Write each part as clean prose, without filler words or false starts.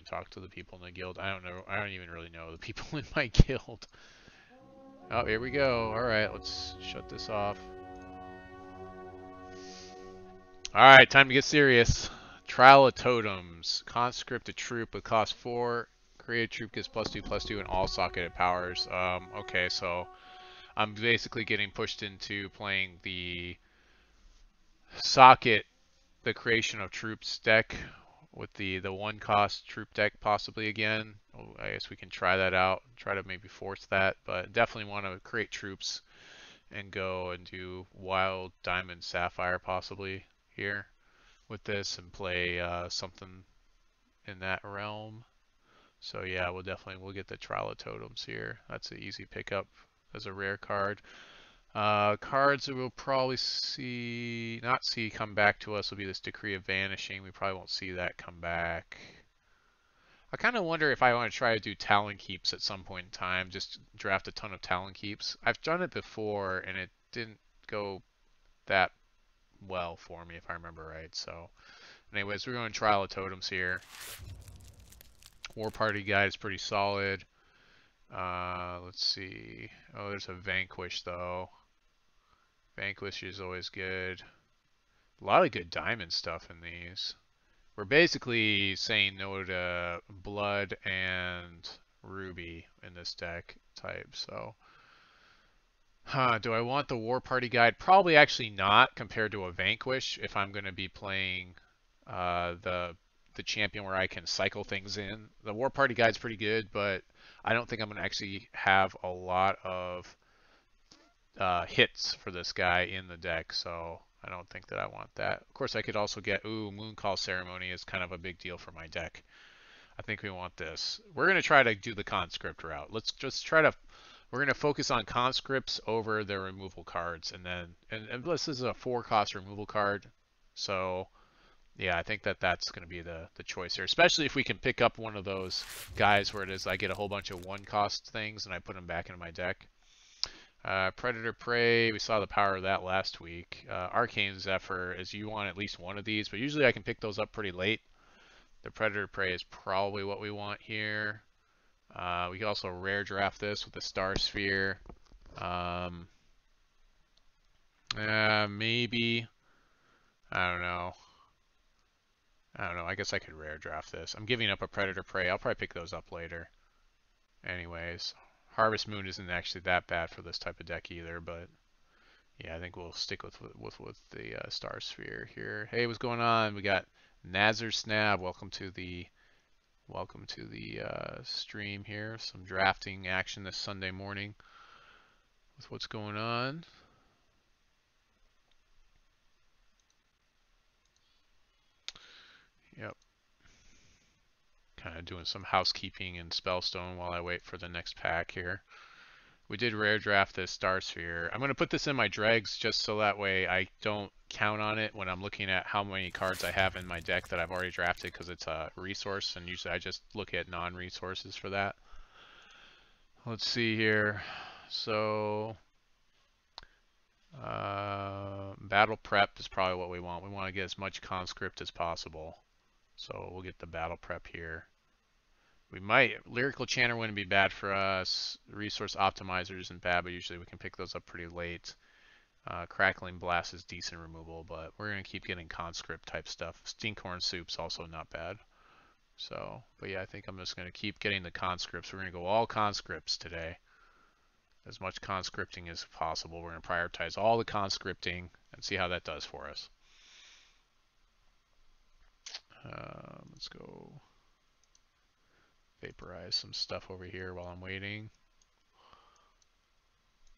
even talk to the people in the guild. I don't know. I don't even really know the people in my guild. Oh, here we go. All right, let's shut this off. All right, time to get serious. Trial of Totems. Conscript a troop with cost 4. Create a troop gets +2/+2 in all socketed powers. Okay, so I'm basically getting pushed into playing the socket, the creation of troops deck with the one cost troop deck possibly again. Oh, I guess we can try that out. Try to maybe force that, but definitely want to create troops and go and do wild diamond sapphire possibly here with this and play something in that realm. So yeah, we'll get the Trial of Totems here. That's an easy pickup as a rare card. Cards that we'll probably not see come back to us will be this Decree of Vanishing. We probably won't see that come back. I kind of wonder if I want to try to do Talon Keeps at some point in time, just draft a ton of Talon Keeps. I've done it before and it didn't go that well for me if I remember right. So anyways, we're going Trial of Totems here. War Party Guide is pretty solid. Let's see. Oh, there's a Vanquish though. Vanquish is always good. A lot of good diamond stuff in these. We're basically saying no to Blood and Ruby in this deck type, so. Do I want the War Party Guide? Probably actually not compared to a Vanquish if I'm going to be playing the champion where I can cycle things in. The War Party Guide's pretty good, but I don't think I'm going to actually have a lot of hits for this guy in the deck, so I don't think that I want that. Of course, I could also get, Mooncall Ceremony is kind of a big deal for my deck. I think we want this. We're going to try to do the conscript route. Let's just try to, we're going to focus on conscripts over the removal cards, and then, and this is a 4-cost removal card, so yeah, I think that that's going to be the choice here, especially if we can pick up one of those guys where it is I get a whole bunch of 1-cost things and I put them back into my deck. Predator Prey, we saw the power of that last week. Arcane Zephyr is you want at least one of these, but usually I can pick those up pretty late. The Predator Prey is probably what we want here. We can also rare draft this with the Star Sphere. Maybe. I don't know. I guess I could rare draft this. I'm giving up a Predator Prey. I'll probably pick those up later. Anyways, Harvest Moon isn't actually that bad for this type of deck either, but yeah, I think we'll stick with the Star Sphere here. Hey, what's going on? We got Nazar Snab. Welcome to the stream here. Some drafting action this Sunday morning with what's going on. Yep. Kind of doing some housekeeping in Spellstone while I wait for the next pack here. We did rare draft this Star Sphere. I'm going to put this in my dregs just so that way I don't count on it when I'm looking at how many cards I have in my deck that I've already drafted because it's a resource, and usually I just look at non-resources for that. Let's see here. So battle prep is probably what we want. We want to get as much conscript as possible. So we'll get the battle prep here. We might, Lyrical Chanter wouldn't be bad for us. Resource Optimizer isn't bad, but usually we can pick those up pretty late. Crackling Blast is decent removal, but we're going to keep getting conscript type stuff. Stinkhorn Soup's also not bad. So, but yeah, I think I'm just going to keep getting the conscripts. We're going to go all conscripts today. As much conscripting as possible. We're going to prioritize all the conscripting and see how that does for us. Let's go vaporize some stuff over here while I'm waiting.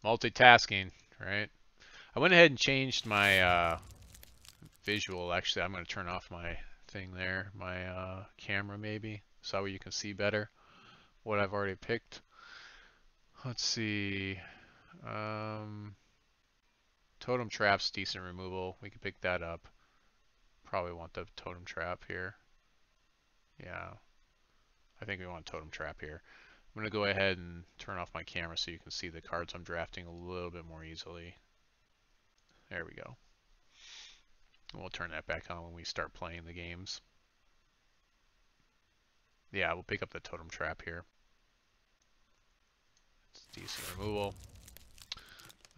Multitasking, right? I went ahead and changed my visual. Actually, I'm going to turn off my thing there, my camera maybe, so you can see better what I've already picked. Let's see. Totem Trap's decent removal. We can pick that up. Probably want the Totem Trap here. Yeah. I think we want Totem Trap here. I'm going to go ahead and turn off my camera so you can see the cards I'm drafting a little bit more easily. There we go. And we'll turn that back on when we start playing the games. Yeah, we'll pick up the totem trap here. It's decent removal.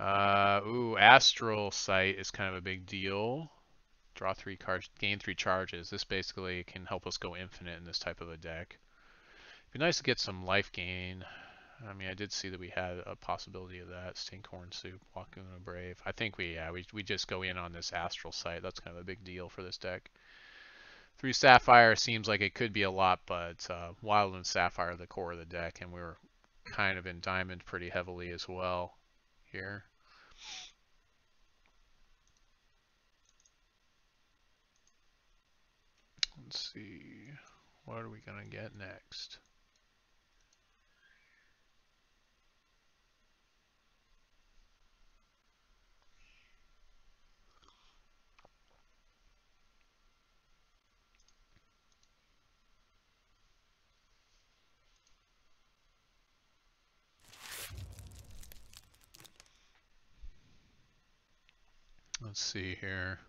Ooh, Astral Sight is kind of a big deal. Draw 3 cards, gain 3 charges. This basically can help us go infinite in this type of a deck. It'd be nice to get some life gain. I mean, I did see that we had a possibility of that. Stinkhorn Soup, Walking on a Brave. I think we just go in on this Astral Sight. That's kind of a big deal for this deck. 3 Sapphire seems like it could be a lot, but Wild and Sapphire are the core of the deck, and we're kind of in Diamond pretty heavily as well here. Let's see. What are we going to get next? Let's see here.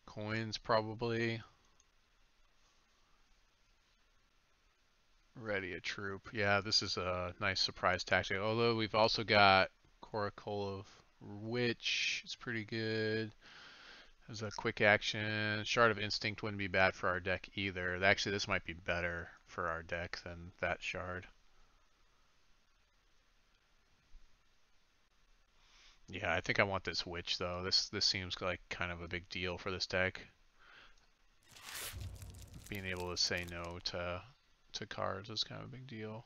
Coins probably. Ready a troop. Yeah, this is a nice surprise tactic. Although we've also got Coracle of Witch. It's pretty good. As a quick action. Shard of Instinct wouldn't be bad for our deck either. Actually, this might be better for our deck than that shard. Yeah, I think I want this Witch though. This seems like kind of a big deal for this deck. Being able to say no to cards is kind of a big deal.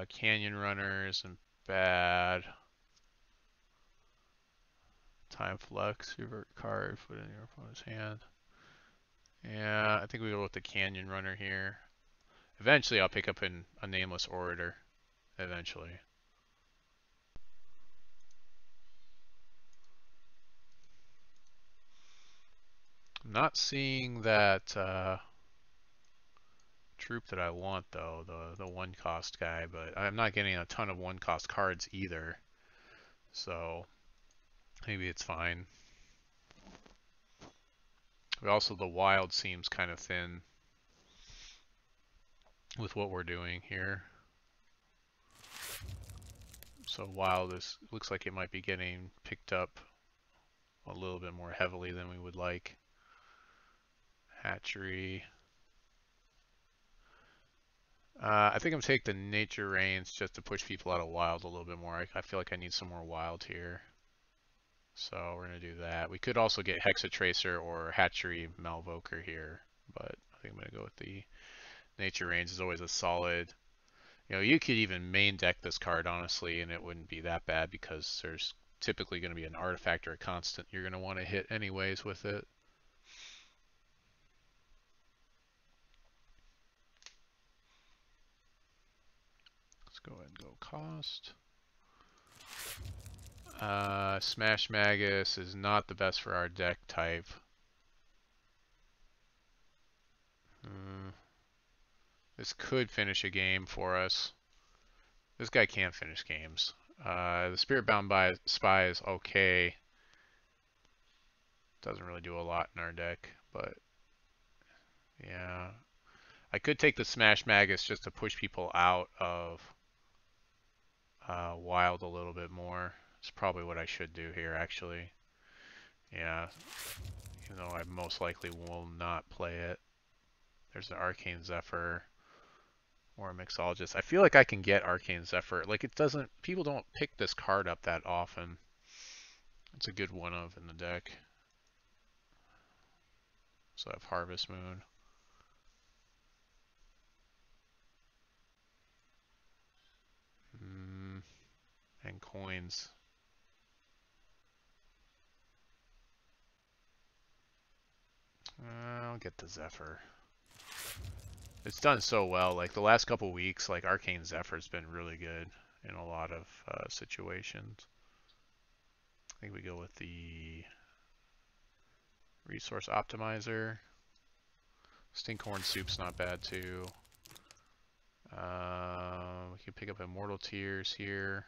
Canyon Runner isn't bad. Time Flux, revert card, put it in your opponent's hand. Yeah, I think we go with the Canyon Runner here. Eventually I'll pick up a Nameless Orator. Eventually. I'm not seeing that troop that I want though, the one cost guy, but I'm not getting a ton of one cost cards either. So maybe it's fine. But also the wild seems kind of thin with what we're doing here. So wild looks like it might be getting picked up a little bit more heavily than we would like. Hatchery. I think I'm taking the Nature Rains just to push people out of wild a little bit more. I feel like I need some more wild here. So we're going to do that. We could also get Hexatracer or Hatchery Malvoker here, but I think I'm going to go with the Nature Rains. Is always a solid. You know, you could even main deck this card, honestly, and it wouldn't be that bad because there's typically going to be an artifact or a constant you're going to want to hit anyways with it. Let's go ahead and go cost. Smash Magus is not the best for our deck type. This could finish a game for us. This guy can't finish games. The Spiritbound Spy is okay. Doesn't really do a lot in our deck, but yeah. I could take the Smash Magus just to push people out of Wild a little bit more. It's probably what I should do here, actually. Yeah, even though I most likely will not play it. There's an Arcane Zephyr or a Mixologist. I feel like I can get Arcane Zephyr. Like, it doesn't, people don't pick this card up that often. It's a good one of in the deck. So I have Harvest Moon. And coins. I'll get the Zephyr. It's done so well. Like the last couple weeks, like Arcane Zephyr's been really good in a lot of situations. I think we go with the Resource Optimizer. Stinkhorn Soup's not bad too. We can pick up Immortal Tears here.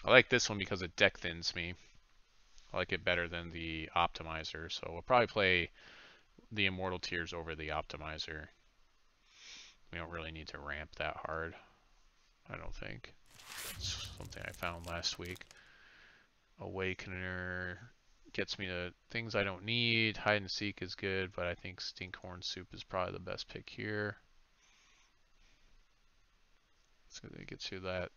I like this one because it deck thins me. I like it better than the optimizer, so we'll probably play the immortal tiers over the optimizer. We don't really need to ramp that hard, I don't think. It's something I found last week. Awakener gets me to things I don't need. Hide and seek is good, but I think Stinkhorn Soup is probably the best pick here. So it gets you that.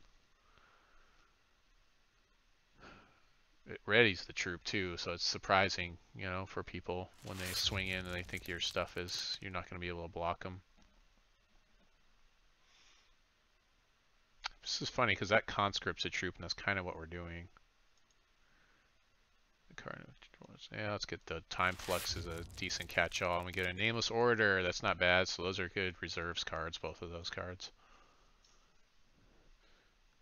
It readies the troop too, so it's surprising, you know, for people when they swing in and they think your stuff is, you're not going to be able to block them. This is funny because that conscript's a troop, and that's kind of what we're doing. Yeah, let's get the Time Flux as a decent catch-all, and we get a Nameless Orator. That's not bad, so those are good reserves cards, both of those cards.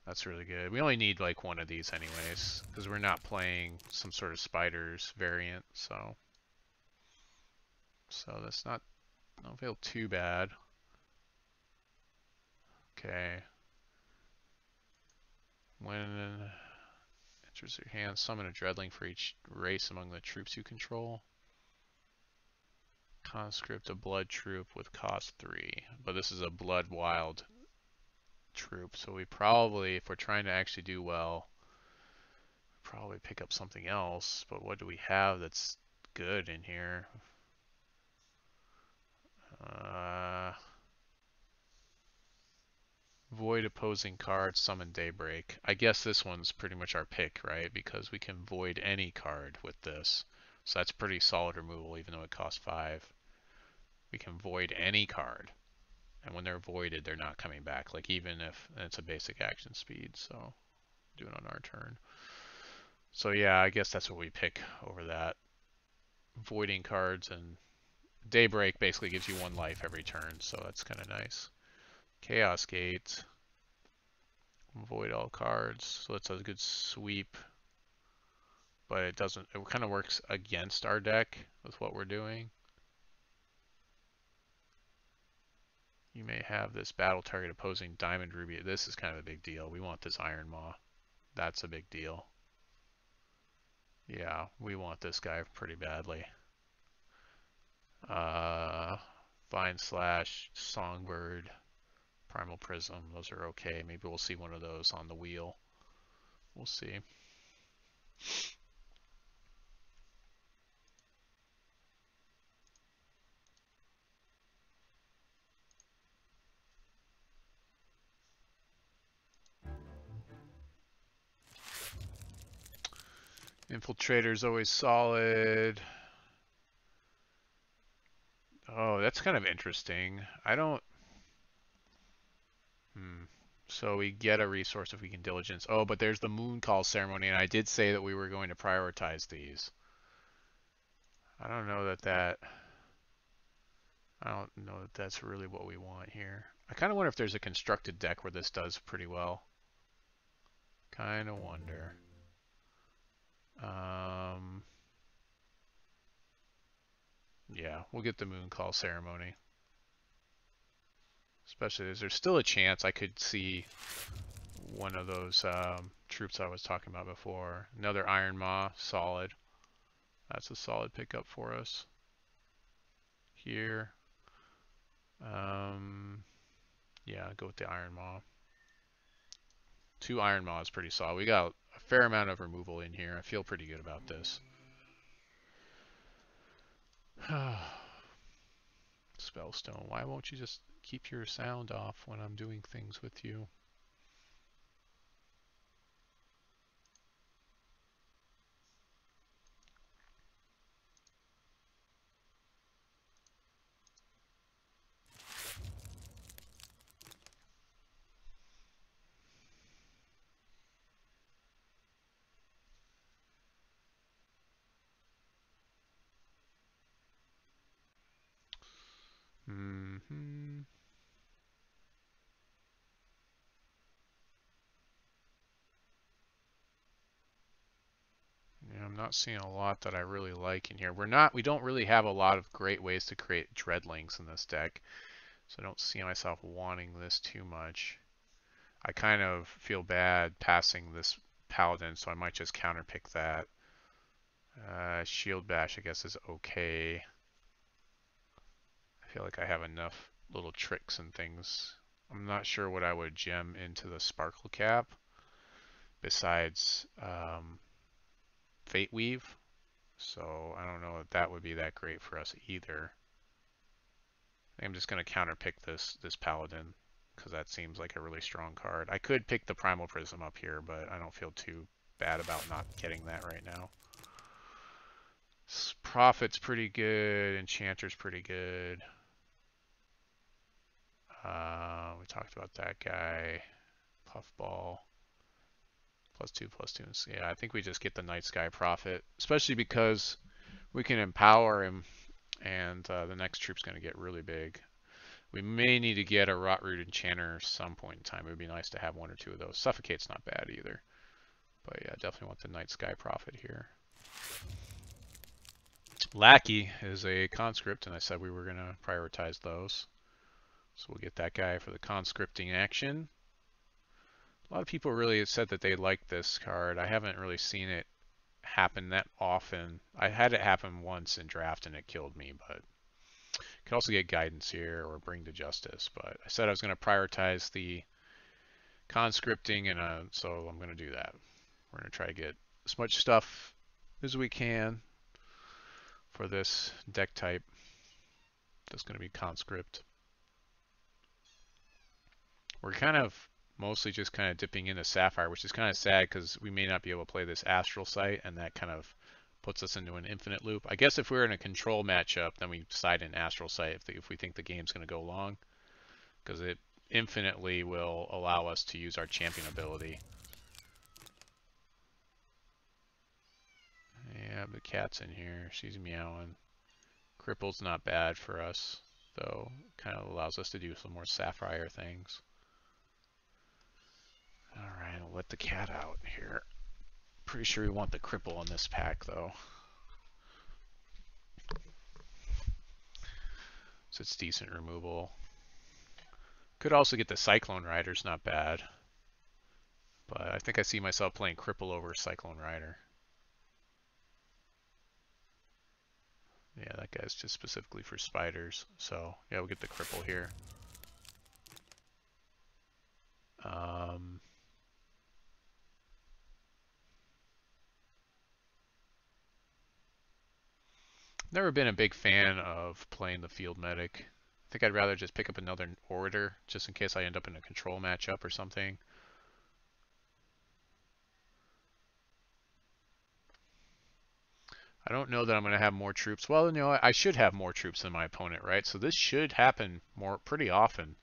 That's really good. We only need like one of these anyways, because we're not playing some sort of spiders variant, so that's not, don't feel too bad. Okay. When enters your hand, summon a Dreadling for each race among the troops you control. Conscript, a blood troop with cost 3, but this is a blood wild troop, so we probably, if we're trying to actually do well, probably pick up something else. But what do we have that's good in here? Void opposing card, summon Daybreak. I guess this one's pretty much our pick, right? Because we can void any card with this. So that's pretty solid removal, even though it costs 5. We can void any card. And when they're voided, they're not coming back. Like even if it's a basic action speed, so do it on our turn. So yeah, I guess that's what we pick over that. Voiding cards, and Daybreak basically gives you 1 life every turn, so that's kind of nice. Chaos Gate. Void all cards, so that's a good sweep. But it doesn't, it kind of works against our deck with what we're doing. You may have this battle target opposing Diamond Ruby. This is kind of a big deal. We want this Iron Maw. That's a big deal. Yeah, we want this guy pretty badly. Vine Slash, Songbird, Primal Prism, those are okay. Maybe we'll see one of those on the wheel. We'll see. Infiltrator's always solid. Oh, that's kind of interesting. I don't... So we get a resource if we can diligence. Oh, but there's the moon call ceremony, and I did say that we were going to prioritize these. I don't know that that's really what we want here. I kind of wonder if there's a constructed deck where this does pretty well. Kind of wonder. Yeah, we'll get the moon call ceremony. Especially as there's still a chance I could see one of those troops I was talking about before. Another Iron Maw, solid. That's a solid pickup for us. Here. Yeah, go with the Iron Maw. 2 Iron Maw is pretty solid. We got a fair amount of removal in here. I feel pretty good about this. Spellstone, why won't you just keep your sound off when I'm doing things with you? Yeah, I'm not seeing a lot that I really like in here. We don't really have a lot of great ways to create Dreadlings in this deck, so I don't see myself wanting this too much. I kind of feel bad passing Paladin, so I might just counterpick that. Shield Bash, I guess, is okay. I feel like I have enough little tricks and things. I'm not sure what I would gem into the Sparkle Cap besides Fate Weave. So I don't know if that would be that great for us either. I think I'm just going to counterpick this Paladin because that seems like a really strong card. I could pick the Primal Prism up here, but I don't feel too bad about not getting that right now. Prophet's pretty good. Enchanter's pretty good. We talked about that guy. Puffball. +2/+2. Yeah, I think we just get the Night Sky Prophet, especially because we can empower him, and the next troop's going to get really big. We may need to get a Rotroot Enchanter some point in time. It would be nice to have one or two of those. Suffocate's not bad either. But yeah, definitely want the Night Sky Prophet here. Lackey is a conscript, and I said we were going to prioritize those. So we'll get that guy for the conscripting action. A lot of people really said that they liked this card. I haven't really seen it happen that often. I had it happen once in draft and it killed me, but could also get guidance here or bring to justice. But I said I was going to prioritize the conscripting, and so I'm going to do that. We're going to try to get as much stuff as we can for this deck type. That's going to be conscript. We're kind of mostly just kind of dipping into Sapphire, which is kind of sad because we may not be able to play this Astral Sight, and that kind of puts us into an infinite loop. I guess if we're in a control matchup, then we side in Astral Sight if we think the game's going to go long, because it infinitely will allow us to use our champion ability. Yeah, the cat's in here. She's meowing. Cripple's not bad for us, though. Kind of allows us to do some more Sapphire things. Alright, I'll let the cat out here. Pretty sure we want the cripple in this pack, though. So it's decent removal. Could also get the Cyclone Riders, not bad. But I think I see myself playing cripple over Cyclone Rider. Yeah, that guy's just specifically for spiders. So, yeah, we'll get the cripple here. Never been a big fan of playing the field medic. I think I'd rather just pick up another orator just in case I end up in a control matchup or something. I don't know that I'm going to have more troops. Well, you know, I should have more troops than my opponent, right? So this should happen pretty often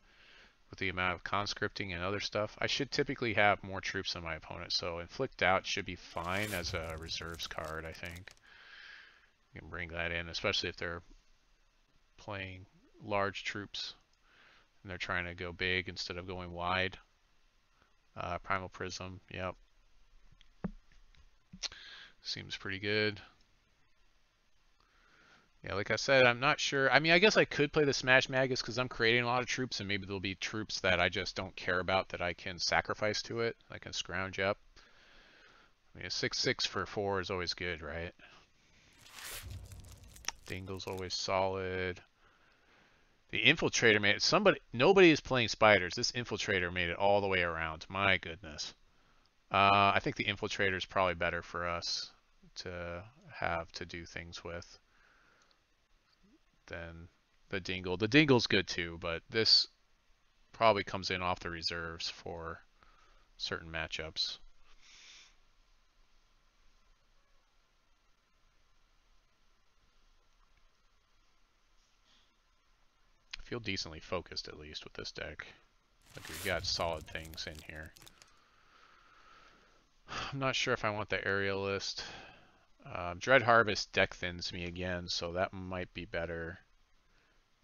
with the amount of conscripting and other stuff. I should typically have more troops than my opponent. So Inflict Doubt should be fine as a reserves card, I think. You can bring that in, especially if they're playing large troops and they're trying to go big instead of going wide. Primal Prism, yep. Seems pretty good. Yeah, like I said, I'm not sure. I mean, I guess I could play the Smash Magus because I'm creating a lot of troops, and maybe there'll be troops that I just don't care about that I can sacrifice to it. I can scrounge up. I mean, a 6/6 for 4 is always good, right? Dingle's always solid. The Infiltrator made it. Nobody is playing spiders. This Infiltrator made it all the way around. My goodness. I think the Infiltrator is probably better for us to have to do things with than the Dingle. The Dingle's good too, but this probably comes in off the reserves for certain matchups. I feel decently focused at least with this deck. Like we've got solid things in here. I'm not sure if I want the Aerialist. Dread Harvest deck thins me again, so that might be better.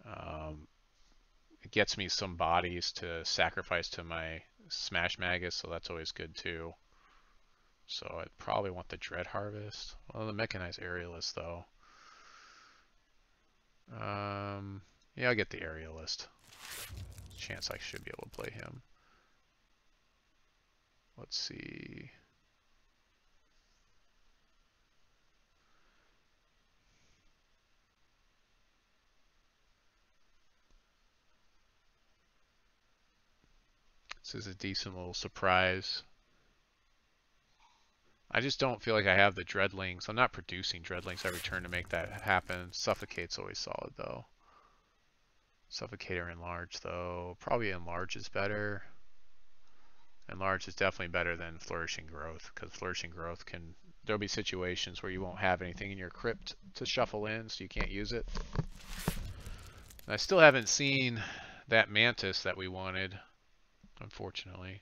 It gets me some bodies to sacrifice to my Smash Magus, so that's always good too. So I'd probably want the Dread Harvest. Well, the Mechanized Aerialist though. Yeah, I'll get the Aerialist. Chance I should be able to play him. Let's see. This is a decent little surprise. I just don't feel like I have the Dreadlings. I'm not producing Dreadlings every turn to make that happen. Suffocate's always solid though. Suffocate or Enlarge though. Probably Enlarge is better. Enlarge is definitely better than Flourishing Growth, because Flourishing Growth can... There'll be situations where you won't have anything in your crypt to shuffle in, so you can't use it. And I still haven't seen that Mantis that we wanted, unfortunately.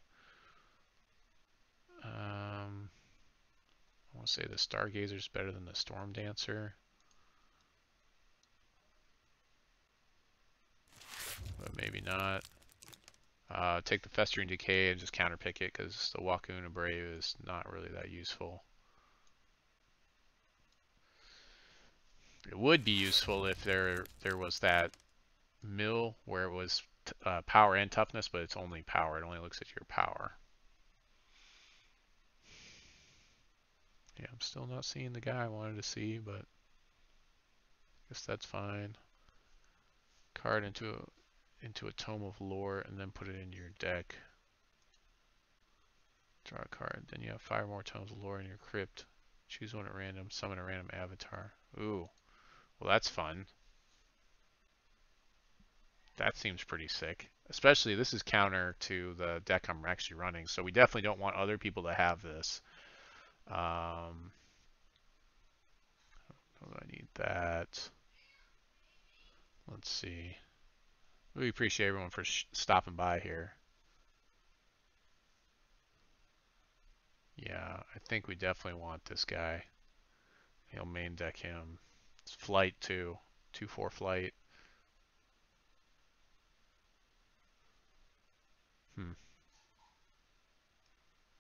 I want to say the Stargazer is better than the Storm Dancer, but maybe not. Take the Festering Decay and just counterpick it, because the Wakuna Brave is not really that useful. It would be useful if there was that mill where it was power and toughness, but it's only power. It only looks at your power. Yeah, I'm still not seeing the guy I wanted to see, but I guess that's fine. Card into a Tome of Lore and then put it into your deck. Draw a card. Then you have 5 more Tomes of Lore in your crypt. Choose one at random. Summon a random avatar. Ooh. Well, that's fun. That seems pretty sick. Especially this is counter to the deck I'm actually running, so we definitely don't want other people to have this. I need that. Let's see. We appreciate everyone for stopping by here. Yeah, I think we definitely want this guy. He'll main deck him. It's flight too. 2/4 flight.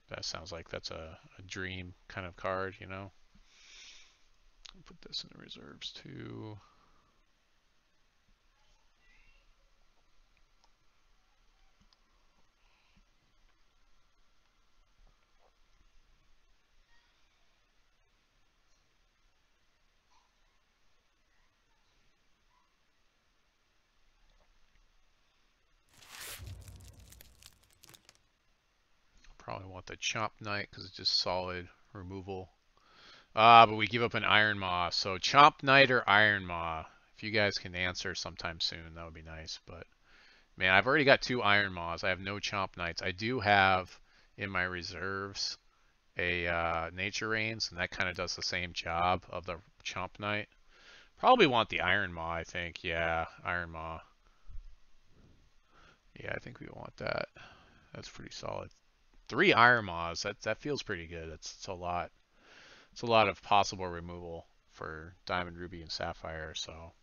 That sounds like that's a dream kind of card, you know? I'll put this in the reserves too. Probably want the Chomp Knight because it's just solid removal. But we give up an Iron Maw. So Chomp Knight or Iron Maw? If you guys can answer sometime soon, that would be nice. But man, I've already got 2 Iron Maws. I have no Chomp Knights. I do have in my reserves a Nature Reigns, and that kind of does the same job of the Chomp Knight. Probably want the Iron Maw, I think. Yeah, Iron Maw. Yeah, I think we want that. That's pretty solid. 3 Iron Maws. That feels pretty good. It's a lot. It's a lot of possible removal for Diamond, Ruby, and Sapphire. So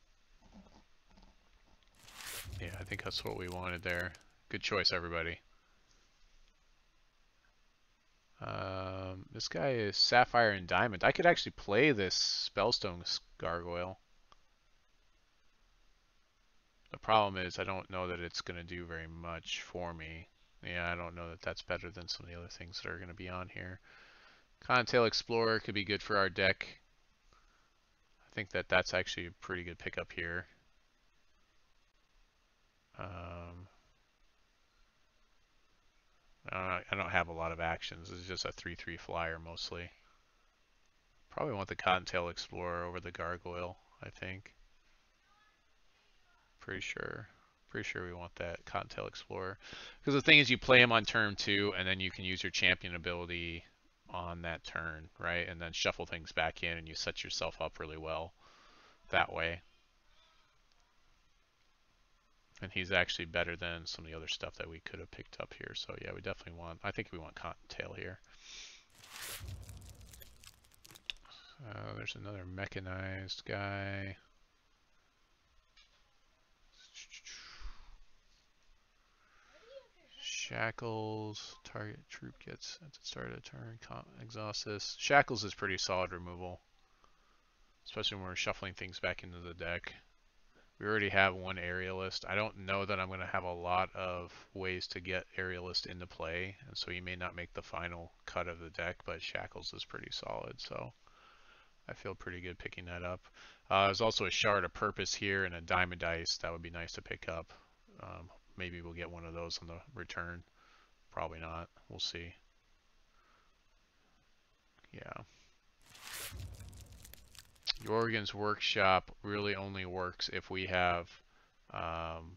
yeah, I think that's what we wanted there. Good choice, everybody. This guy is Sapphire and Diamond. I could actually play this Spellstone Gargoyle. The problem is I don't know that it's going to do very much for me. Yeah, I don't know that that's better than some of the other things that are going to be on here. Cottontail Explorer could be good for our deck. I think that that's actually a pretty good pickup here. I don't have a lot of actions. This is just a 3/3 flyer mostly. Probably want the Cottontail Explorer over the Gargoyle, I think. Pretty sure. Pretty sure we want that Cottontail Explorer. Because the thing is, you play him on turn 2, and then you can use your champion ability on that turn, right? And then shuffle things back in, and you set yourself up really well that way. And he's actually better than some of the other stuff that we could have picked up here. So yeah, we definitely want, I think we want Cottontail here. There's another mechanized guy. Shackles, target troop gets at the start of the turn, exhaust this. Shackles is pretty solid removal, especially when we're shuffling things back into the deck. We already have 1 Aerialist. I don't know that I'm going to have a lot of ways to get Aerialist into play, and so you may not make the final cut of the deck, but Shackles is pretty solid, so I feel pretty good picking that up. There's also a Shard of Purpose here and a Diamond Dice. That would be nice to pick up. Maybe we'll get one of those on the return. probably not. We'll see. Yeah. Jorgen's workshop really only works if we have um,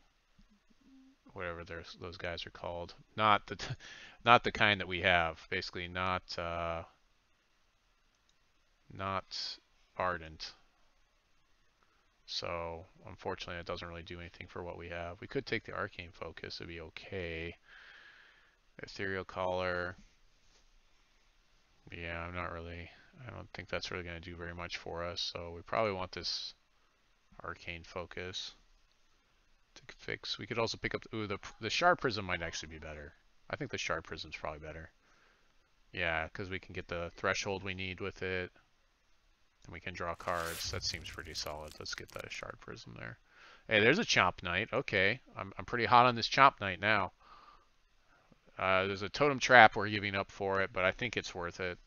whatever those guys are called. Not the not the kind that we have. Basically, not ardent. So unfortunately, it doesn't really do anything for what we have. We could take the arcane focus; it'd be okay. Ethereal collar. Yeah, I'm not really. I don't think that's really going to do very much for us. So we probably want this arcane focus to fix. We could also pick up. Ooh, the shard prism might actually be better. I think the shard prism's probably better. Yeah, because we can get the threshold we need with it, and we can draw cards. That seems pretty solid. Let's get the shard prism there. Hey, there's a Chomp Knight. Okay, I'm pretty hot on this Chomp Knight now. There's a Totem Trap we're giving up for it, but I think it's worth it.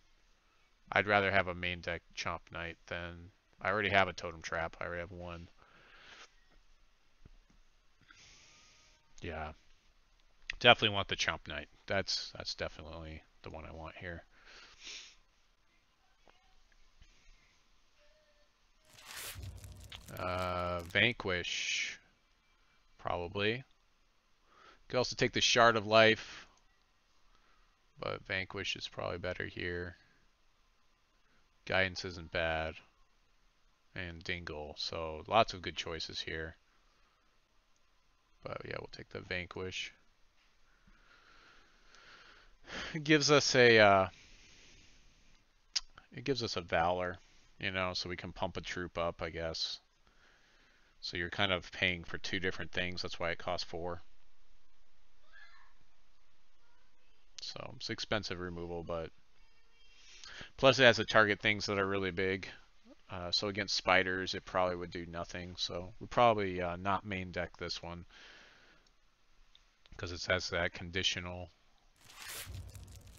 I'd rather have a main deck Chomp Knight than... I already have a Totem Trap. I already have one. Yeah, definitely want the Chomp Knight. That's definitely the one I want here. Vanquish, probably. Could also take the Shard of Life, but Vanquish is probably better here. Guidance isn't bad. And Dingle, so lots of good choices here. But yeah, we'll take the Vanquish. It gives us a Valor, you know, so we can pump a troop up, I guess. So you're kind of paying for two different things. That's why it costs 4. So it's expensive removal, but plus it has to target things that are really big. So against spiders, it probably would do nothing. So we probably not main deck this one because it has that conditional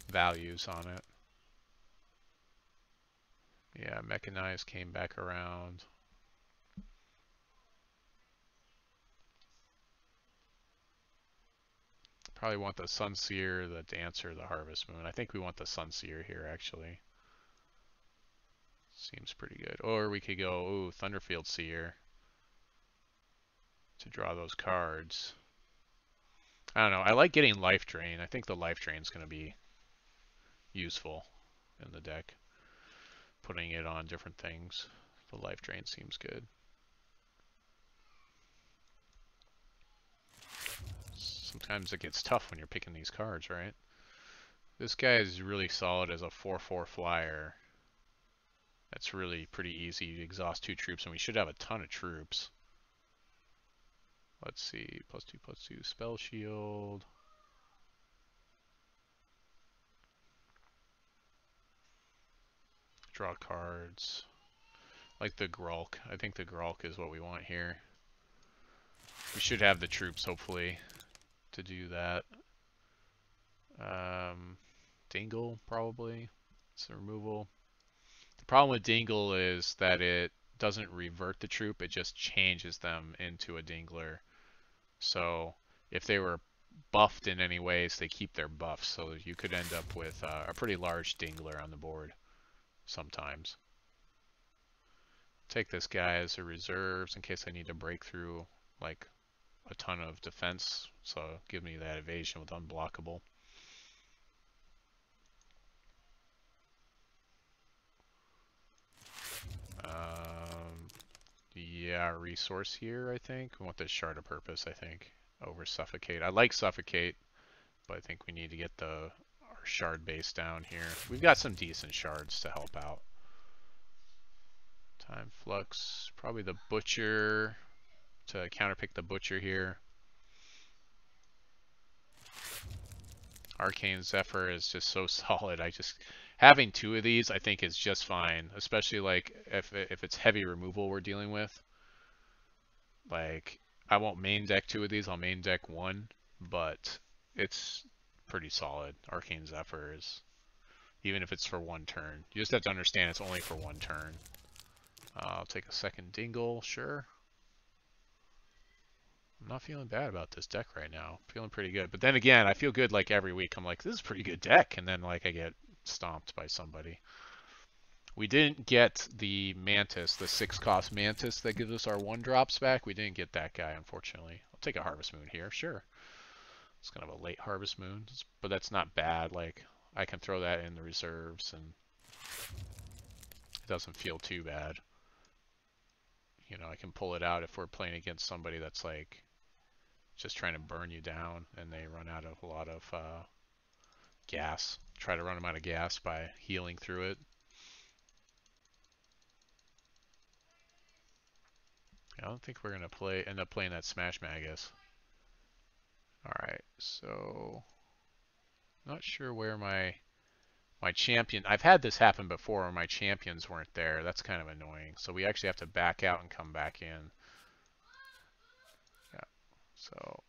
values on it. Yeah, Mechanized came back around. Probably want the Sunseer, the Dancer, the Harvest Moon. I think we want the Sunseer here, actually. Seems pretty good. Or we could go, ooh, Thunderfield Seer to draw those cards. I don't know. I like getting Life Drain. I think the Life Drain is going to be useful in the deck. Putting it on different things. The Life Drain seems good. Sometimes it gets tough when you're picking these cards, right? This guy is really solid as a 4/4 flyer. That's really pretty easy. You exhaust 2 troops, and we should have a ton of troops. Let's see. +2/+2 spell shield. Draw cards. Like the Grulk. I think the Grulk is what we want here. We should have the troops, hopefully, to do that. Dingle, probably. It's a removal. The problem with Dingle is that it doesn't revert the troop. It just changes them into a Dingler. So if they were buffed in any ways, they keep their buffs. So you could end up with a pretty large Dingler on the board sometimes. Take this guy as a reserves in case I need to break through like a ton of defense. So give me that evasion with unblockable. Yeah, resource here, I think. We want this Shard of Purpose, I think, over Suffocate. I like Suffocate, but I think we need to get our shard base down here. We've got some decent shards to help out. Time Flux, probably the Butcher to counterpick the Butcher here. Arcane Zephyr is just so solid. Having 2 of these I think is just fine, especially like if it's heavy removal we're dealing with. Like I won't main deck 2 of these, I'll main deck 1, but it's pretty solid. Arcane Zephyr is, even if it's for 1 turn. You just have to understand it's only for 1 turn. I'll take a second Dingle, sure. I'm not feeling bad about this deck right now. Feeling pretty good. But then again, I feel good like every week. I'm like, this is a pretty good deck. And then like I get stomped by somebody. We didn't get the Mantis, the 6-cost Mantis that gives us our 1-drops back. We didn't get that guy, unfortunately. I'll take a Harvest Moon here, sure. It's kind of a late Harvest Moon, but that's not bad. Like, I can throw that in the reserves, and it doesn't feel too bad. You know, I can pull it out if we're playing against somebody that's like just trying to burn you down, and they run out of a lot of gas. Try to run them out of gas by healing through it. I don't think we're gonna end up playing that Smash Magus. Alright, so not sure where my champion. I've had this happen before where my champions weren't there. That's kind of annoying. So we actually have to back out and come back in. Yeah. So